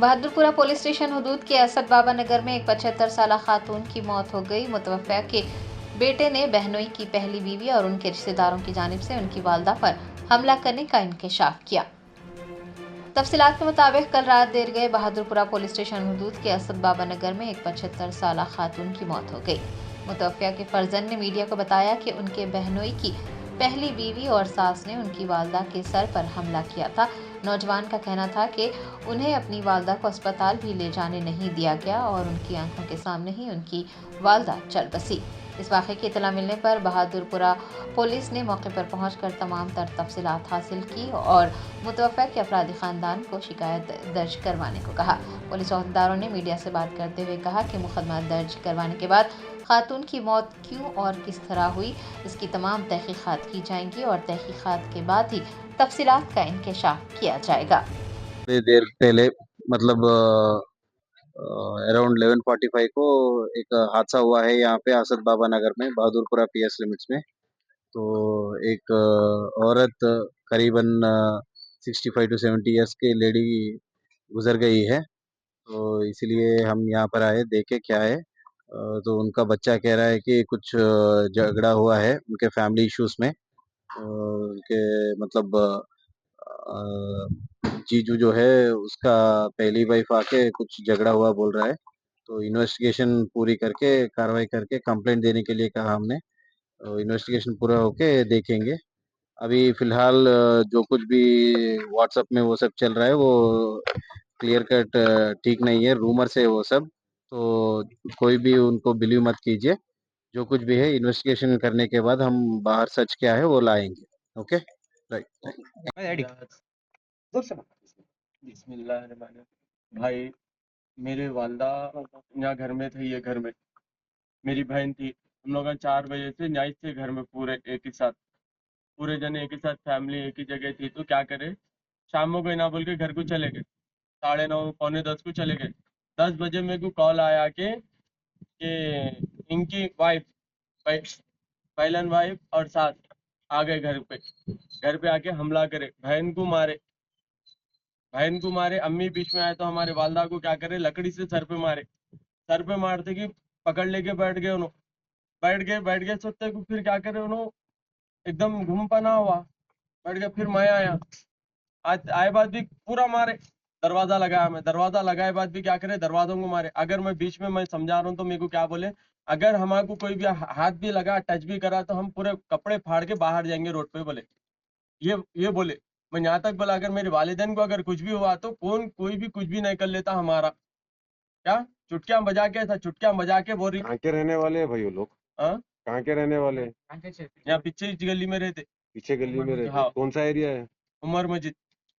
Bahadurpura police station हुदूद के असद बाबा नगर में एक 75 साला खातून की मौत हो गई। मुतवफ़्फ़ा के बेटे ने बहनोई की पहली बीवी और उनके रिश्तेदारों की जानिब से उनकी वालदा पर हमला करने का इंकशाफ किया। तफसीलात के मुताबिक कल रात देर गए बहादुरपुरा पुलिस स्टेशन हुदूद के असद बाबा नगर में एक 75 साला खातून की मौत हो गई। मुतवफ़्फ़ा के फर्जंद ने मीडिया को बताया कि उनके बहनोई की पहली बीवी और सास ने उनकी वालदा के सर पर हमला किया था। नौजवान का कहना था कि उन्हें अपनी वालदा को अस्पताल भी ले जाने नहीं दिया गया और उनकी आंखों के सामने ही उनकी वालदा चल बसी। इस वाक़े की इत्तला मिलने पर बहादुरपुरा पुलिस ने मौके पर पहुंचकर तमाम तफसीलात हासिल की और मुतवफ़्फ़ा के अफरादी ख़ानदान को शिकायत दर्ज करवाने को कहा। पुलिस अहदेदारों ने मीडिया से बात करते हुए कहा कि मुकदमा दर्ज करवाने के बाद खातून की मौत क्यों और किस तरह हुई, इसकी तमाम तहकीक़ात की जाएंगी और तहकीक़ात के बाद ही तफसीलात का इंकशाफ किया जाएगा। थोड़ी देर पहले मतलब अराउंड 11:45 को एक हादसा हुआ है यहाँ पे असद बाबा नगर में बहादुरपुरा पीएस लिमिट्स में। तो एक औरत करीबन 65 टू 70 ईयर्स की लेडी गुजर गई है। तो इसलिए हम यहाँ पर आए, देखे क्या है। तो उनका बच्चा कह रहा है कि कुछ झगड़ा हुआ है उनके फैमिली इश्यूज में। उनके मतलब जीजू जो है उसका पहली वाइफ आके कुछ झगड़ा हुआ बोल रहा है। तो इन्वेस्टिगेशन पूरी करके कार्रवाई करके कंप्लेंट देने के लिए कहा हमने। इन्वेस्टिगेशन पूरा होके देखेंगे। अभी फिलहाल जो कुछ भी व्हाट्सएप में वो सब चल रहा है वो क्लियर कट ठीक नहीं है, रूमर्स है वो सब। तो कोई भी उनको बिलीव मत कीजिए। जो कुछ भी है इन्वेस्टिगेशन करने के बाद हम बाहर सच क्या है वो लाएंगे। Okay, right. बिस्मिल्लाहिर्रहमानिर्रहीम। भाई, मेरे वालदा यहाँ घर में थे, ये घर में मेरी बहन थी। हम लोग 4 बजे से न्याय थे घर में, पूरे एक ही साथ, पूरे जने एक ही साथ, फैमिली एक ही जगह थी। तो क्या करे, शाम को ना बोल के घर को चले गए, 9:30 पौने 10 को चले गए। 10 बजे मेरे को कॉल आया कि इनकी वाइफ, पहलन वाइफ और सास आ गए घर पे आके हमला करे, बहन को मारे। अम्मी बीच में आए तो हमारे वालदा को क्या करे, लकड़ी से सर पे मारे। सर पे मारते कि पकड़ लेके बैठ गए उन्होंने, बैठ गए सोते को। फिर क्या करे उन्होंने, एकदम घूम पना हुआ बैठ गया। फिर मैं आया, आज आए बाद भी पूरा मारे। दरवाजा लगाया, मैं दरवाजा लगाए बाद भी क्या करे, दरवाजों को मारे। अगर मैं बीच में मैं समझा रहा हूँ तो मेरे को क्या बोले, अगर हमारे को कोई भी हाथ भी लगा, टच भी करा तो हम पूरे कपड़े फाड़ के बाहर जाएंगे रोड पे, बोले। ये बोले। मैं यहाँ तक बोला, अगर मेरे वालिदैन को अगर कुछ भी हुआ तो कोई भी कुछ भी नहीं कर लेता हमारा। क्या चुटकियां बजा के, ऐसा चुटकियां बजा के बोल रही। कहाँ के रहने वाले हैं भाई वो लोग? हाँ, कहाँ के रहने वाले हैं? यहाँ पीछे इस गली में रहते। पीछे गली में रहते? हाँ। कौन सा एरिया है? उमर मस्जिद।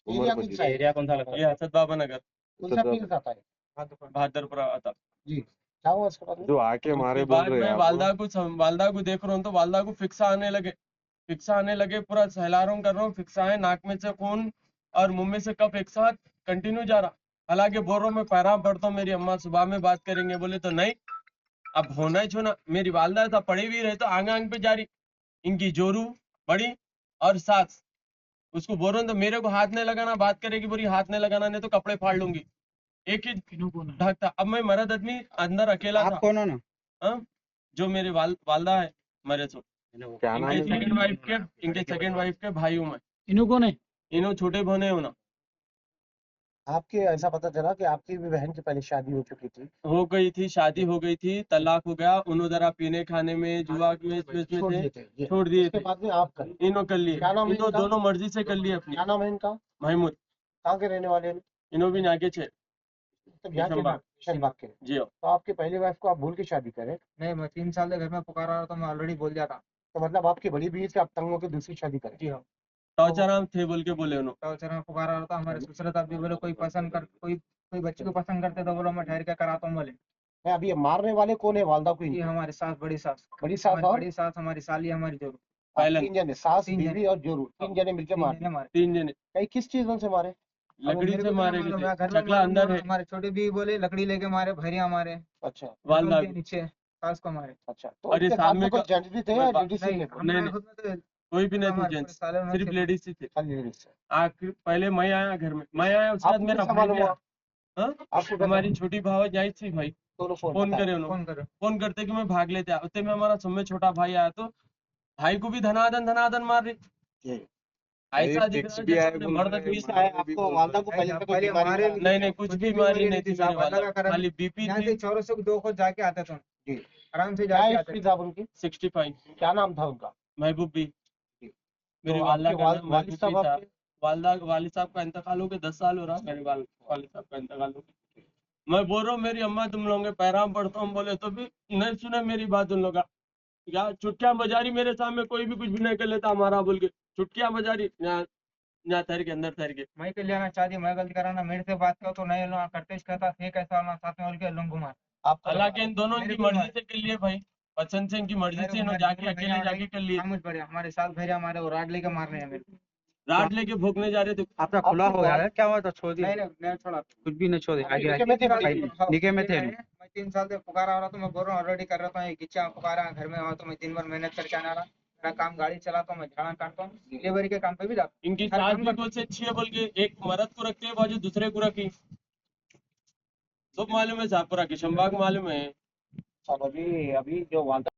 उमर मस्जिद। एरिया कौन सा लगता है? ये हसद बाबा नगर, आता बहादुरपुरा आता। जी, क्या हुआ उसके बाद में? जो आके मारे उसके बोल बाद रहे हैं मैं आप वालदा को देख रहा हूँ तो वालदा को फिक्सा आने लगे, पूरा सहलारों कर रहा हूँ, फिक्सा है, नाक में से खून और मुंह में से कफ एक साथ कंटिन्यू जा रहा। हालांकि बोल रहा हूँ, मैं पैराम पढ़ता हूँ, मेरी अम्मा सुबह में बात करेंगे, बोले तो नहीं, अब होना ही छोना। मेरी वालदा ऐसा पड़ी हुई रहे तो आंग आंग पे जारी। इनकी जोरू बड़ी और सास, उसको बोल रहा हूँ तो मेरे को हाथ नहीं लगाना, बात करेगी, बोली हाथ नहीं लगाना, नहीं तो कपड़े फाड़ लूंगी। एक ही ढक था। अब मैं मर्द आदमी अंदर अकेला आप था। कौन हो ना? हाँ? जो मेरे वालदा है मरे सो, क्या नाम इनके है? सेकंड वाइफ के भाई हूँ मैं। इन्हों कौन है? इन्हों छोटे बहने हो ना। आपके ऐसा पता चला कि आपकी भी बहन की पहले शादी हो चुकी थी, हो गई थी, शादी हो गई थी, तलाक हो गया। उन्होंने जरा पीने खाने में, जुआ में, इसमें छोड़ थे, दिए थे। छोड़ दिए उसके थे। बाद में आप कर इन्हों कर लिए, क्या नाम है इन्हों इनका? दोनों मर्जी से कर लिए अपनी। क्या नाम है इनका? महमूद। कहाँ के रहने वाले हैं? इन्हों भी नाके छे। तो यहाँ के किशनबाग। किशनबाग के। जी हो। तो आपकी पहली वाइफ को आप भूल के शादी करें? नहीं, मैं 3 साल से घर में पुकारा रहा था, मैं ऑलरेडी बोल दिया था। तो मतलब आपकी बड़ी बीवी से आप तंग होकर दूसरी शादी करें? जी हाँ। टॉर्चराम थे बोल के बोले उन्होंने। टॉर्चर में पुकारा रहा था, हमारे ससुर साहब भी बोले कोई बच्ची को पसंद करते तो बोलो मैं ठहर के कराता हूँ, बोले। मैं अभी ये मारने वाले कौन है वालदा को? ये हमारी सास, बड़ी सास, हमारी साली, हमारी जोरू। पहले 3 जने, सास, बीवी और जोरू, 3 जने मिलकर मारे। 3 जने कई किस चीजों से मारे? लकड़ी से मारे गए, चकला अंदर है। हमारे छोटे भी बोले लकड़ी लेके मारे, भैरिया मारे। अच्छा, वालदा के नीचे सास को मारे। अच्छा, तो और ये उसके साथ में सामने कोई का- जेंट्स भी थे या लेडीज ही? नहीं, कोई भी नहीं थी जेंट्स, सिर्फ लेडीज ही थे। खाली लेडीज। आखिर पहले मैं आया घर में, मैं आया उसके बाद आपको मेरा कैसे भाई मालूम गया। हुआ? हाँ? हमारी छोटी भावज आई थी भाई, फोन करे उन्होंने, फोन करते कि मैं भाग लेते उतने में हमारा सब छोटा भाई आया तो भाई को भी धनाधन धनाधन मार रही। ऐसा दिख रहा है जैसे अपने मर्द की है आपको वालदा को पहले से कोई पहले बीमारी हमारे वगैरह नहीं कुछ बीमारी नहीं थी मेरे वाला, खाली बीपी यहाँ से थी। चौरों से दो खुद जाके आते थे जी। आराम से क्या जाके एज आते थी थे। साहब उनकी? 65। क्या नाम था उनका? महबूब भी। मेरे तो वाला आपके का नाम वालिद महबूब साहब भी था। आपके? वालिद साहब का इंतकाल हो गया 10 साल हो रहा, मेरे वालिद साहब का इंतकाल हो गया। मैं बोल रहा हूँ मेरी अम्मा तुम लोगों के पैराम पढ़ता हूँ बोले तो भी नहीं सुने मेरी बात उन लोग। क्या चुटकियां बजारी मेरे सामने, कोई भी कुछ भी नहीं कर लेता हमारा बोल के चुटकियां बजारी। यहाँ ठहर के अंदर ठहर के मैं के लेना चाहती, मैं गलती कराना, मेरे से बात करो तो नहीं लो करते कहता थे कैसा होना साथ में बोल के लूंग घुमा। आपको हालांकि इन दोनों मेरे की को मर्जी से कर लिए भाई, पसंद से इनकी मर्जी से इन्होंने जाके अकेले जाके कर लिए। मुझ पर हमारे साथ भेजा, हमारे वो राड लेके मार रहे हैं मेरे को। रात लेके भोगने जा रहे थे। आपका खुला हो गया है क्या हुआ? तो छोड़ दिया। नहीं, नहीं छोड़ा, कुछ भी नहीं छोड़े। आगे निके में थे भाई? निके में थे। मैं 3 साल से पुकारा रहा, तो मैं बोल रहा हूँ ऑलरेडी कर रहा था, ये गिच्चा पुकारा घर में हुआ तो मैं दिन भर मेहनत करके आना रहा। मेरा काम गाड़ी चलाता हूँ, मैं झाड़ा काटता हूँ, डिलीवरी के काम पे भी जाता इनकी सास भी बहुत अच्छी है बोल के एक मर्द को रखते हैं बाजू दूसरे को रखी। सब मालूम है साहब, पूरा किशनबाग मालूम है। साहब अभी जो वालदा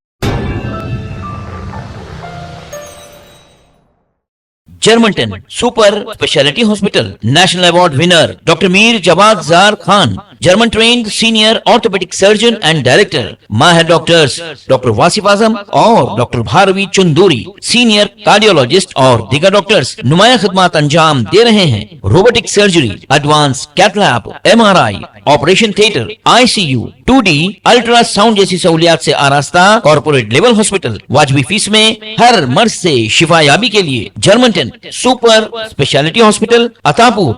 जर्मनटन super speciality hospital national award winner doctor Mir Jawad Zar Khan, German trained senior orthopaedic surgeon and director, माहिर डॉक्टर्स डॉक्टर वासिफ आजम और doctor Bharvi Chanduri, senior cardiologist और दीगर डॉक्टर्स नुमाया खिदमत अंजाम दे रहे हैं। Robotic surgery, advance cath lab, MRI, operation theatre, ICU, 2D ultrasound जैसी सहूलियात से आरास्ता कॉर्पोरेट लेवल हॉस्पिटल, वाजबी फीस में हर मर्ज से शिफायाबी के लिए Germanton super speciality hospital, Attapur.